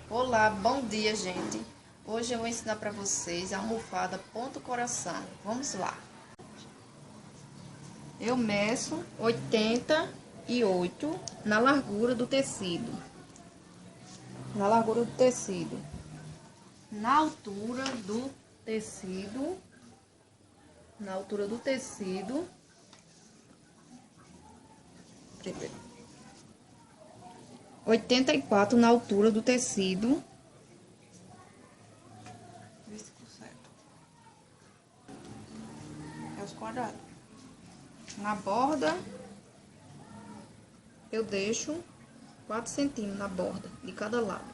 Olá, bom dia, gente. Hoje eu vou ensinar para vocês a almofada ponto coração. Vamos lá. Eu meço 88 na largura do tecido. Na largura do tecido. Na altura do tecido. Na altura do tecido. 84 na altura do tecido. Vê se consegue. É os quadrados. Na borda, eu deixo 4 centímetros na borda de cada lado.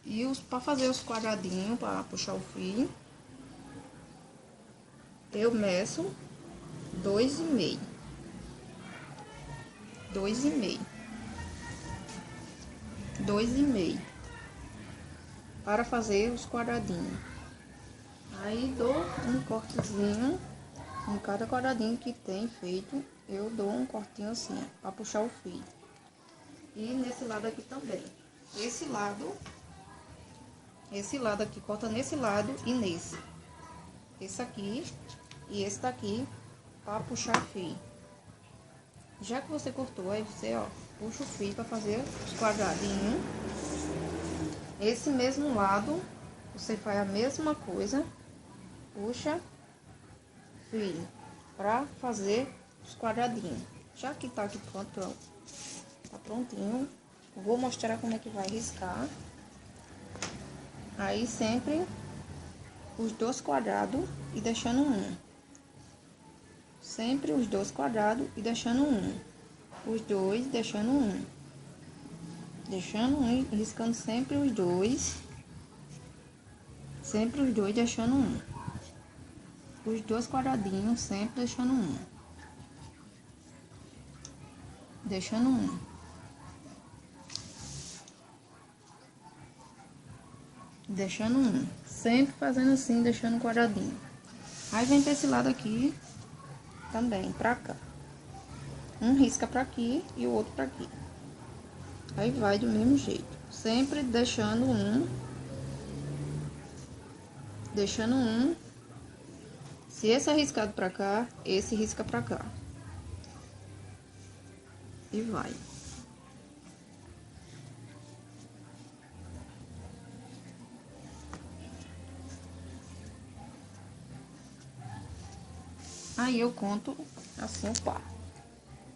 E para fazer os quadradinhos, para puxar o fio, eu meço 2,5. 2,5. 2,5. Para fazer os quadradinhos. Aí dou um cortezinho em cada quadradinho que tem feito. Eu dou um cortinho assim, para puxar o fio. E nesse lado aqui também. Esse lado aqui corta nesse lado e nesse. Esse aqui e esse daqui para puxar fio. Já que você cortou, aí você, ó, puxa o fio para fazer os quadradinhos. Esse mesmo lado, você faz a mesma coisa, puxa fio para fazer os quadradinhos. Já que tá aqui pronto, ó, tá prontinho. Vou mostrar como é que vai riscar. Aí sempre os dois quadrados e deixando um. Sempre os dois quadrados e deixando um. Os dois deixando um. Deixando um e riscando sempre os dois. Sempre os dois deixando um. Os dois quadradinhos sempre deixando um. Deixando um. Deixando um. Sempre fazendo assim, deixando um quadradinho. Aí vem pra esse lado aqui também, pra cá. Um risca pra aqui e o outro pra aqui. Aí vai do mesmo jeito. Sempre deixando um. Deixando um. Se esse é riscado pra cá, esse risca pra cá. E vai. Aí eu conto assim o par.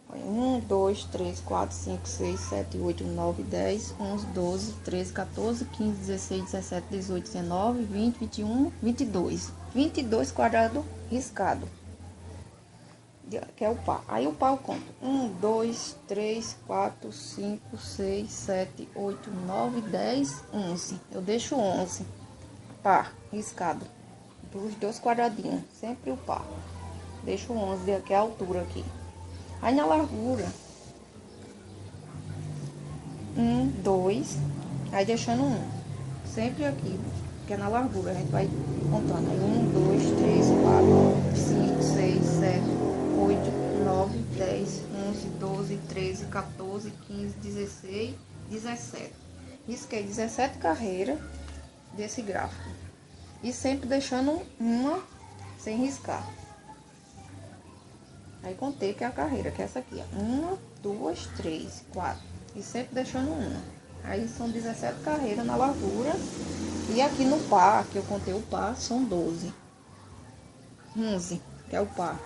1, 2, 3, 4, 5, 6, 7, 8, 9, 10, 11, 12, 13, 14, 15, 16, 17, 18, 19, 20, 21, 22. 22 quadrados riscados. Que é o par. Aí o par eu conto. 1, 2, 3, 4, 5, 6, 7, 8, 9, 10, 11. Eu deixo 11 par riscado. Dos dois quadradinhos. Sempre o par. Deixo 11 aqui, a altura aqui. Aí na largura, 1, 2, aí deixando um. Sempre aqui, que é na largura, a gente vai contando. Aí 1, 2, 3, 4, 5, 6, 7, 8, 9, 10, 11, 12, 13, 14, 15, 16, 17. Risquei 17 carreiras desse gráfico. E sempre deixando uma sem riscar. Aí contei que é a carreira, que é essa aqui, ó. 1, 2, 3, 4. E sempre deixando uma. Aí são 17 carreiras na largura. E aqui no par, que eu contei o par, são 12. 11, que é o par.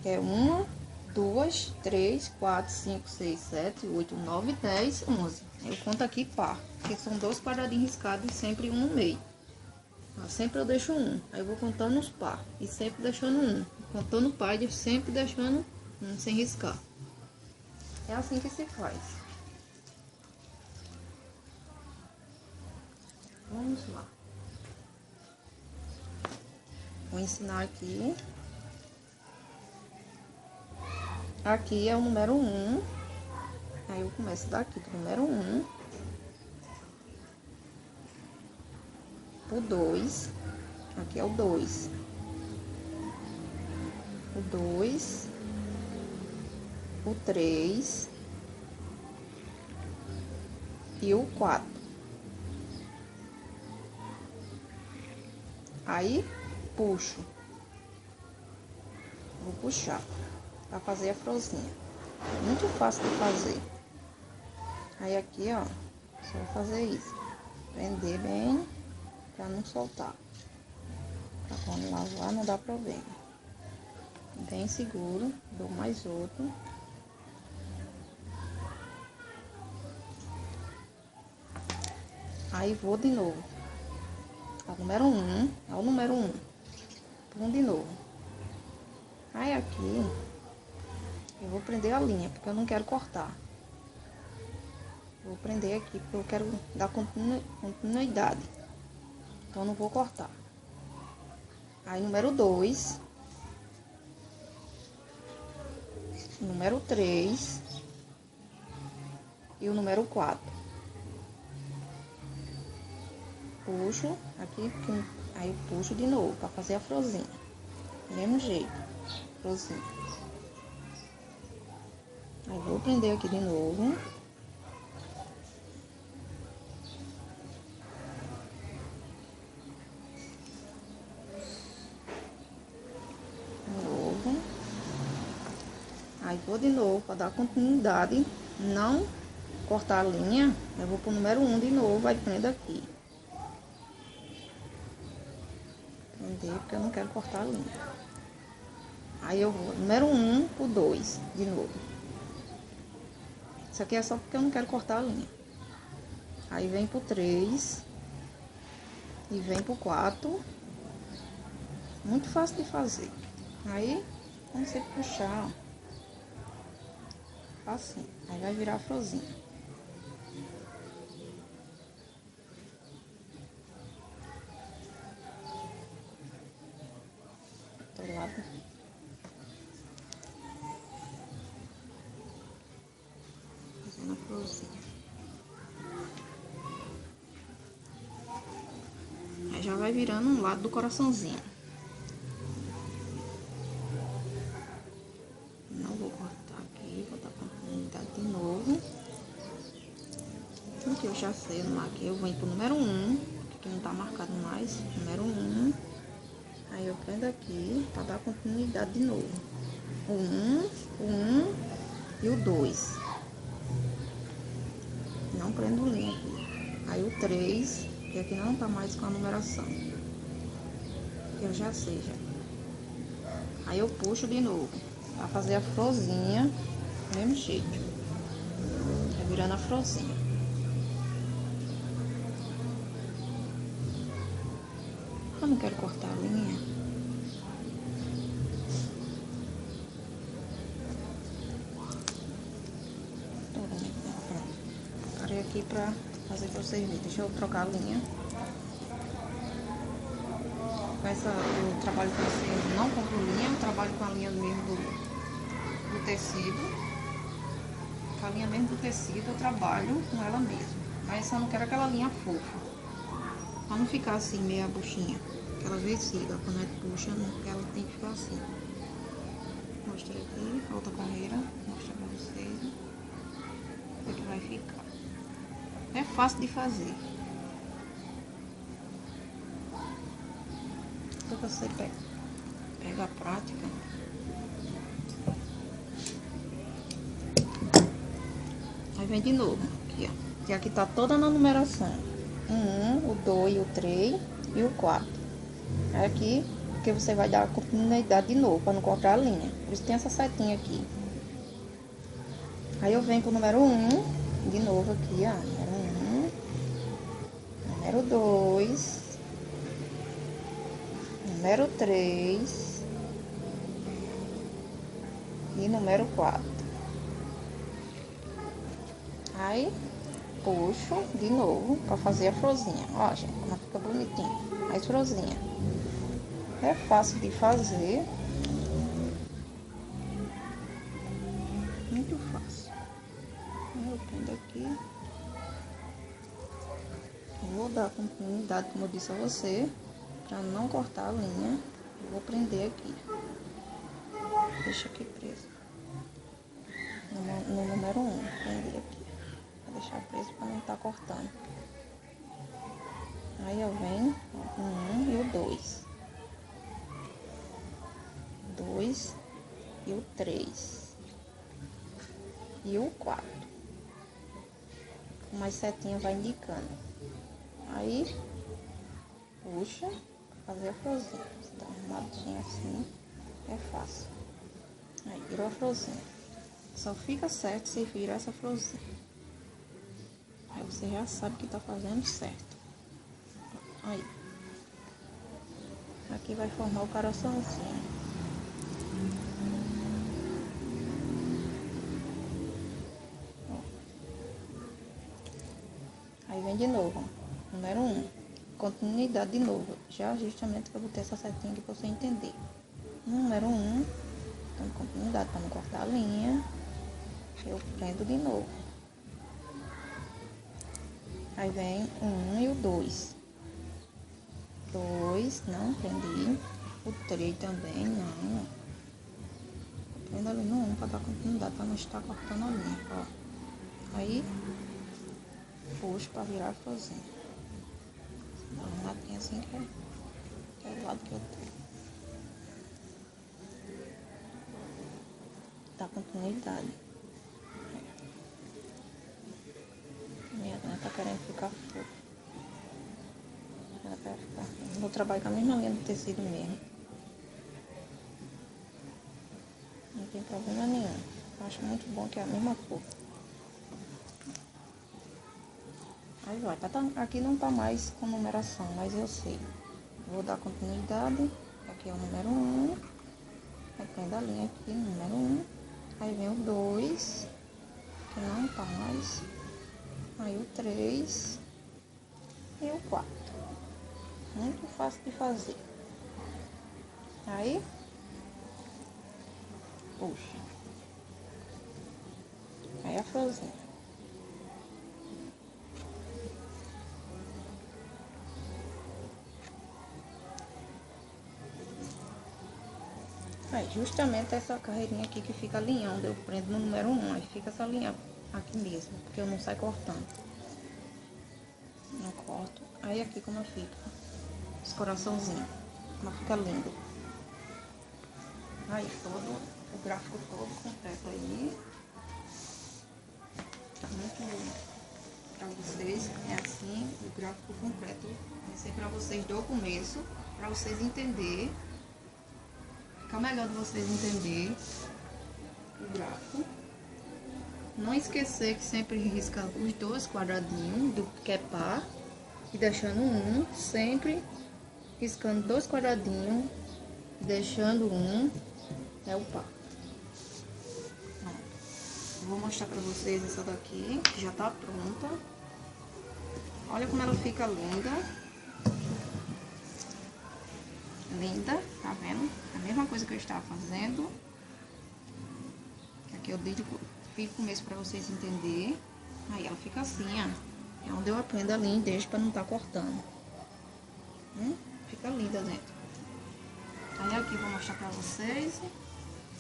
Que é 1, 2, 3, 4, 5, 6, 7, 8, 9, 10, 11. Eu conto aqui par, que são dois quadradinhos riscados e sempre um no meio. Sempre eu deixo um. Aí eu vou contando os par. E sempre deixando um. Contando o par e sempre deixando um sem riscar. É assim que se faz. Vamos lá. Vou ensinar aqui. Aqui é o número 1. Aí eu começo daqui do número 1. O 2. Aqui é o 2. O 2, o 3, e o 4. Aí, puxo. Vou puxar para fazer a florzinha. Muito fácil de fazer. Aí aqui, ó, só vou fazer isso. Prender bem, para não soltar. Pra quando lavar não dá problema. Bem seguro. Dou mais outro. Aí vou de novo. Ó, número 1. Ó, o número 1. Pum de novo. Aí aqui eu vou prender a linha, porque eu não quero cortar. Vou prender aqui, porque eu quero dar continuidade. Então eu não vou cortar. Aí número 2. Número 3. E o número 4. Puxo aqui, aí puxo de novo, para fazer a florzinha. Do mesmo jeito, florzinha. Aí vou prender aqui de novo. Aí vou de novo para dar continuidade, não cortar a linha. Eu vou pro número 1 de novo, aí prendo aqui. Prender, porque eu não quero cortar a linha. Aí eu vou número 1 pro 2 de novo. Isso aqui é só porque eu não quero cortar a linha. Aí vem pro 3 e vem pro 4. Muito fácil de fazer. Aí, quando você puxar, ó, assim, aí vai virar a florzinha. Outro lado. Fazendo a florzinha. Aí já vai virando um lado do coraçãozinho. Não vou cortar aqui, vou dar continuidade de novo. Aqui eu já sei, eu marquei, eu venho pro número 1, que não tá marcado mais, número 1. Aí eu prendo aqui para dar continuidade de novo. O 1 e o 2. Não prendo linha aqui. Aí o 3, que aqui não tá mais com a numeração. Que eu já sei já. Aí eu puxo de novo, para fazer a florzinha do mesmo jeito. Tá virando a florzinha. Eu não quero cortar a linha. Pronto. Parei aqui pra fazer pra vocês verem. Deixa eu trocar a linha. Com essa, eu trabalho com esse, não compro linha, eu trabalho com a linha mesmo do tecido. Com a linha mesmo do tecido eu trabalho com ela mesmo. Mas eu não quero aquela linha fofa. Pra não ficar assim, meia buchinha. Aquela versícula, quando a gente puxa, ela tem que ficar assim. Mostrei aqui, a outra carreira. Vou mostrar pra vocês. Como é que vai ficar. É fácil de fazer. Então você pega a prática. Aí vem de novo, aqui ó. Que aqui tá toda na numeração. O 1, o 2, o 3 e o 4. Aí aqui, porque você vai dar a continuidade de novo, para não cortar a linha. Por isso tem essa setinha aqui. Aí eu venho pro número 1, de novo aqui, ó. Número 1, número 2, número 3 e número 4. Aí puxo de novo para fazer a florzinha. Ó, gente, como fica bonitinho. Mais florzinha. É fácil de fazer. Muito fácil. Eu prendo aqui. Vou dar continuidade, como eu disse a você, para não cortar a linha. Vou prender aqui. Deixa aqui preso. No número 1, prender aqui. deixar preso para não estar cortando. Aí eu venho o 1 e o 2. 2 e o 3. E o 4. Com mais setinha vai indicando. Aí, puxa, fazer a florzinha. Se tá arrumadinha assim, é fácil. Aí, virou a florzinha. Só fica certo se virar essa florzinha. Aí você já sabe que tá fazendo certo. Aí. Aqui vai formar o coraçãozinho. Aí vem de novo, ó. Número 1. Continuidade de novo. Já justamente que eu botei essa setinha aqui pra você entender. Número 1. Então, continuidade para não cortar a linha. Eu prendo de novo. Aí vem o 1 e o 2. 2, não prendi. O 3 também, não. Eu prendo ali no 1 para dar continuidade, para não estar cortando a linha, ó. Aí, puxo para virar a florzinha. Arrumadinha assim que é o lado que eu tô. Dá continuidade. Minha dona tá querendo ficar fofa. Ela quer ficar. Vou trabalhar com a mesma linha do tecido mesmo. Não tem problema nenhum. Acho muito bom que é a mesma cor. Aí vai. Aqui não tá mais com numeração, mas eu sei. Vou dar continuidade. Aqui é o número 1. Aí prendo a linha aqui, número 1. Aí vem o 2, que não tá mais. Aí o 3 e o 4. Muito fácil de fazer. Aí, puxa. Aí a florzinha. Aí, justamente essa carreirinha aqui que fica alinhando, eu prendo no número 1, aí fica essa linha aqui mesmo, porque eu não saio cortando. Não corto. Aí aqui como fica, esse coraçãozinho, como fica lindo. Aí todo, o gráfico todo completo aí. Tá muito lindo. Pra vocês, é assim, o gráfico completo. Vai ser pra vocês do começo, pra vocês entenderem. Fica melhor de vocês entenderem o gráfico. Não esquecer que sempre risca os 2 quadradinhos do que é par e deixando um, sempre riscando 2 quadradinhos, deixando um, é o par. Vou mostrar pra vocês essa daqui, que já tá pronta. Olha como ela fica linda. Linda, tá vendo? A mesma coisa que eu estava fazendo. Aqui eu fico o começo pra vocês entenderem. Aí ela fica assim, ó. É onde eu aprendo a linha e deixo pra não estar cortando. Fica linda dentro. Aí aqui eu vou mostrar pra vocês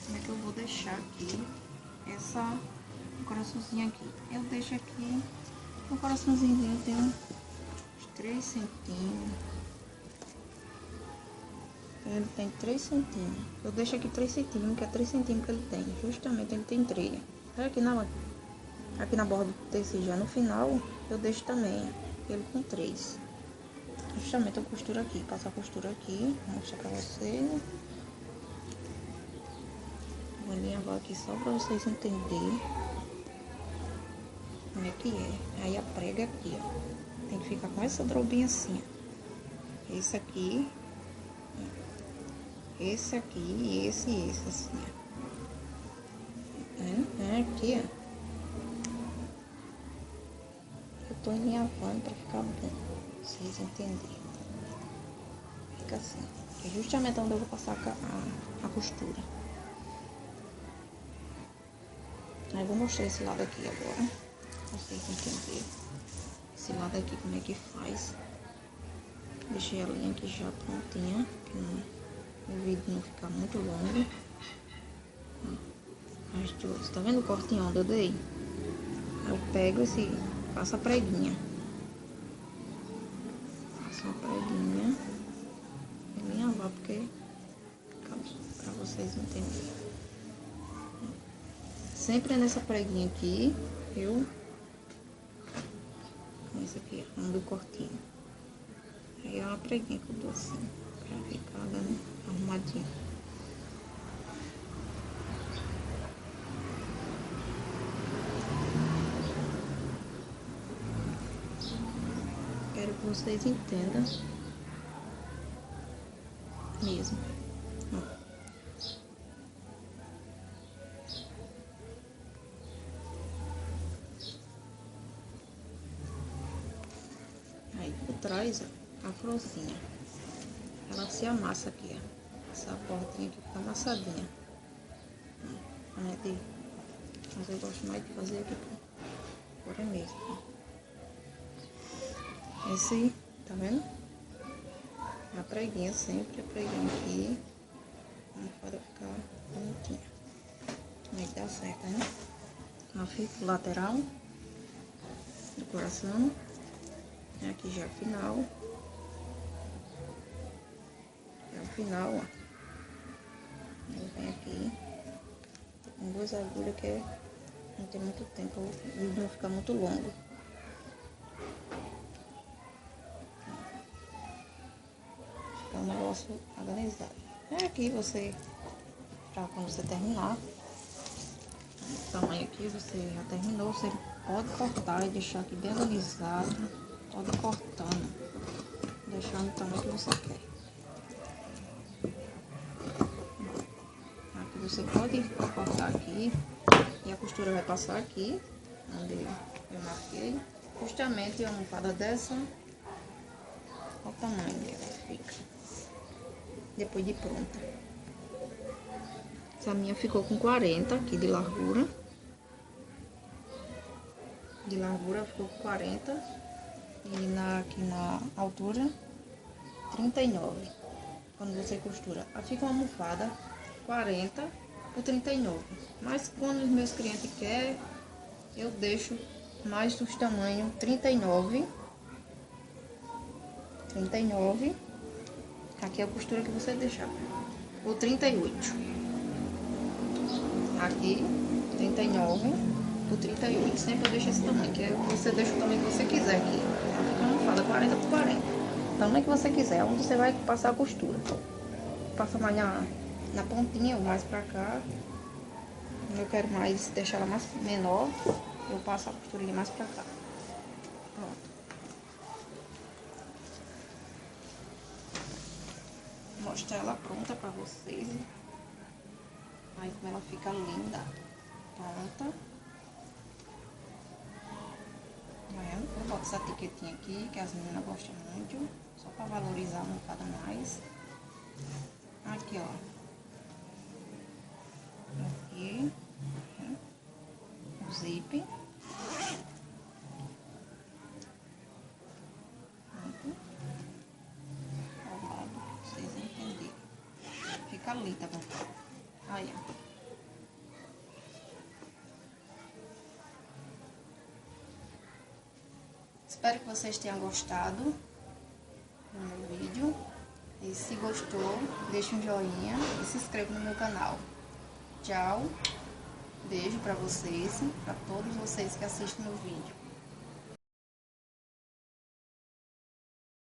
como é que eu vou deixar aqui essa coraçãozinho aqui. Eu deixo aqui o coraçãozinho, eu tenho uns 3 centímetros. Ele tem 3 centímetros. Eu deixo aqui 3 centímetros, que é 3 centímetros que ele tem. Justamente ele tem 3. Aqui na borda do tecido, já no final, eu deixo também ele com 3. Justamente eu costuro aqui. Passo a costura aqui. Vou mostrar pra vocês. Vou alinhavar aqui só pra vocês entenderem como é que é. Aí a prega aqui, ó. Tem que ficar com essa drobinha assim, ó. Esse aqui. Esse aqui e esse assim, ó. Aqui, ó. Eu tô alinhavando pra ficar bom, vocês entenderem. Fica assim. É justamente onde eu vou passar a costura. Aí eu vou mostrar esse lado aqui agora, pra vocês entenderem. Esse lado aqui como é que faz. Deixei a linha aqui já prontinha, para o vídeo não ficar muito longo. As duas, tá vendo o corte onde eu dei? Eu pego esse, faço a preguinha. Faço uma preguinha. Minha avó, porque pra vocês entenderem. Sempre é nessa preguinha aqui, eu... Esse aqui, ando cortinho. Aí é uma preguinha que eu dou assim, pra ficar dando arrumadinho. Quero que vocês entendam mesmo. Ó. Aí por trás, ó, a florzinha. Ela se amassa aqui, ó. Essa portinha aqui fica amassadinha. Mas eu gosto mais de fazer aqui por aí mesmo. Ó. Esse, tá vendo? A preguinha sempre, a preguinha aqui. Para ficar bonitinha. Aí dá certo, né? Ela fica o lateral do coração. Aqui já é o final. É o final, ó. Aí vem aqui. Com 2 agulhas que não tem muito tempo. O vídeo não fica muito longo. Fica um negócio organizado. Aqui você, pra quando você terminar, o tamanho aqui você já terminou, você pode cortar e deixar aqui bem organizado. Pode ir cortando, deixando o tamanho que você quer. Aqui você pode cortar aqui e a costura vai passar aqui, onde eu marquei. Justamente a almofada dessa, olha o tamanho dela fica, depois de pronta. Essa minha ficou com 40 aqui de largura. De largura ficou com 40. E aqui na altura 39. Quando você costura, fica uma almofada 40 por 39. Mas quando os meus clientes querem, eu deixo mais dos tamanhos 39. Aqui é a costura que você deixar. O 38. Aqui 39 por 38. Sempre eu deixo esse tamanho, que você deixa o tamanho que você quiser aqui. Fica uma almofada 40 por 40. O tamanho que você quiser, onde você vai passar a costura. Passa mais na pontinha ou mais pra cá. Eu quero mais deixar ela mais menor, eu passo a costurinha mais pra cá. Pronto. Vou mostrar ela pronta pra vocês. Aí como ela fica linda. Pronta. Eu boto essa etiquetinha aqui, que as meninas gostam muito. Só pra valorizar a almofada mais. Aqui, ó. Aqui. O zip. Pronto. Ao lado, pra vocês entenderem. Fica linda, tá? Aí, ó. Espero que vocês tenham gostado do meu vídeo. E se gostou, deixe um joinha e se inscreva no meu canal. Tchau. Beijo pra vocês, pra todos vocês que assistem meu vídeo.